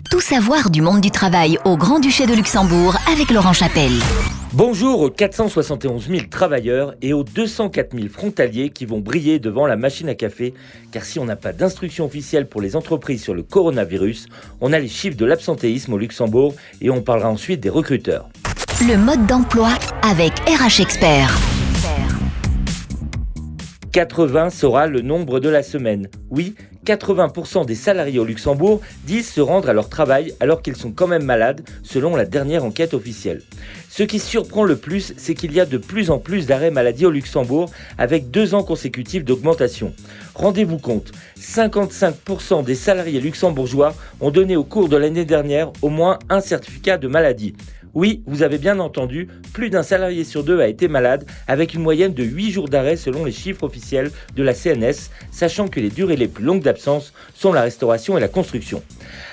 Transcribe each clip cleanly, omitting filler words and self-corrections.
Tout savoir du monde du travail au Grand-Duché de Luxembourg avec Laurent Chapelle. Bonjour aux 471 000 travailleurs et aux 204 000 frontaliers qui vont briller devant la machine à café. Car si on n'a pas d'instruction officielle pour les entreprises sur le coronavirus, on a les chiffres de l'absentéisme au Luxembourg et on parlera ensuite des recruteurs. Le mode d'emploi avec RH Expert. 80 sera le nombre de la semaine. Oui, 80% des salariés au Luxembourg disent se rendre à leur travail alors qu'ils sont quand même malades, selon la dernière enquête officielle. Ce qui surprend le plus, c'est qu'il y a de plus en plus d'arrêts maladie au Luxembourg, avec 2 ans consécutifs d'augmentation. Rendez-vous compte, 55% des salariés luxembourgeois ont donné au cours de l'année dernière au moins un certificat de maladie. Oui, vous avez bien entendu, plus d'un salarié sur 2 a été malade, avec une moyenne de 8 jours d'arrêt selon les chiffres officiels de la CNS, sachant que les durées les plus longues d'absence sont la restauration et la construction.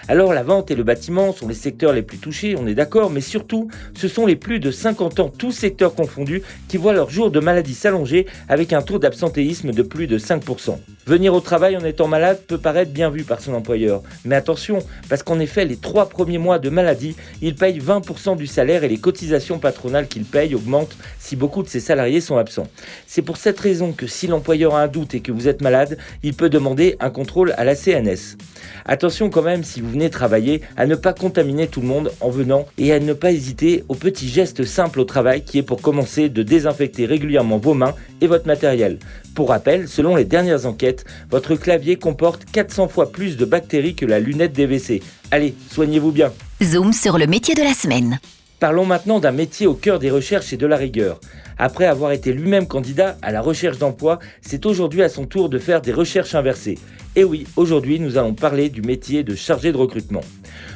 Alors la vente et le bâtiment sont les secteurs les plus touchés, on est d'accord, mais surtout, ce sont les plus de 50 ans, tous secteurs confondus, qui voient leur jour de maladie s'allonger avec un taux d'absentéisme de plus de 5%. Venir au travail en étant malade peut paraître bien vu par son employeur, mais attention, parce qu'en effet, les 3 premiers mois de maladie, il paye 20% du salaire et les cotisations patronales qu'il paye augmentent si beaucoup de ses salariés sont absents. C'est pour cette raison que si l'employeur a un doute et que vous êtes malade, il peut demander un contrôle à la CNS. Attention quand même, si vous venez travailler, à ne pas contaminer tout le monde en venant et à ne pas hésiter au petit geste simple au travail qui est pour commencer de désinfecter régulièrement vos mains et votre matériel. Pour rappel, selon les dernières enquêtes, votre clavier comporte 400 fois plus de bactéries que la lunette DVC. Allez, soignez-vous bien. Zoom sur le métier de la semaine. Parlons maintenant d'un métier au cœur des recherches et de la rigueur. Après avoir été lui-même candidat à la recherche d'emploi, c'est aujourd'hui à son tour de faire des recherches inversées. Et oui, aujourd'hui, nous allons parler du métier de chargé de recrutement.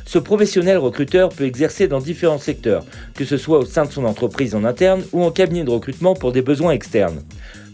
Ce professionnel recruteur peut exercer dans différents secteurs, que ce soit au sein de son entreprise en interne ou en cabinet de recrutement pour des besoins externes.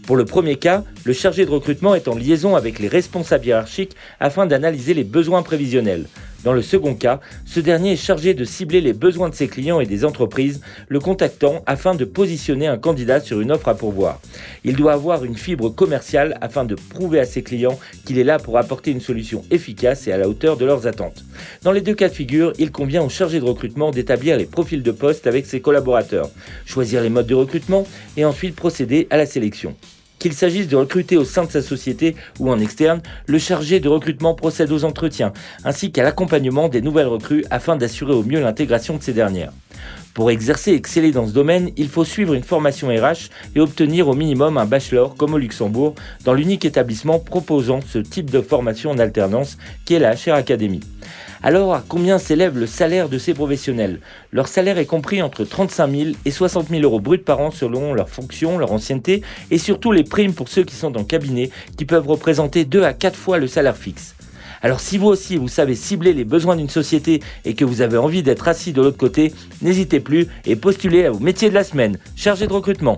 Pour le premier cas, le chargé de recrutement est en liaison avec les responsables hiérarchiques afin d'analyser les besoins prévisionnels. Dans le second cas, ce dernier est chargé de cibler les besoins de ses clients et des entreprises, le contactant afin de positionner un candidat sur une offre à pourvoir. Il doit avoir une fibre commerciale afin de prouver à ses clients qu'il est là pour apporter une solution efficace et à la hauteur de leurs attentes. Dans les 2 cas de figure, il convient au chargé de recrutement d'établir les profils de poste avec ses collaborateurs, choisir les modes de recrutement et ensuite procéder à la sélection. Qu'il s'agisse de recruter au sein de sa société ou en externe, le chargé de recrutement procède aux entretiens, ainsi qu'à l'accompagnement des nouvelles recrues afin d'assurer au mieux l'intégration de ces dernières. Pour exercer et exceller dans ce domaine, il faut suivre une formation RH et obtenir au minimum un bachelor, comme au Luxembourg, dans l'unique établissement proposant ce type de formation en alternance, qui est la HR Academy. Alors, à combien s'élève le salaire de ces professionnels ? Leur salaire est compris entre 35 000 et 60 000 euros bruts par an selon leur fonction, leur ancienneté et surtout les primes pour ceux qui sont en cabinet qui peuvent représenter 2 à 4 fois le salaire fixe. Alors si vous aussi vous savez cibler les besoins d'une société et que vous avez envie d'être assis de l'autre côté, n'hésitez plus et postulez à vos métiers de la semaine, chargé de recrutement.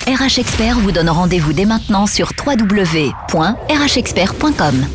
RH Expert vous donne rendez-vous dès maintenant sur www.rhexpert.com.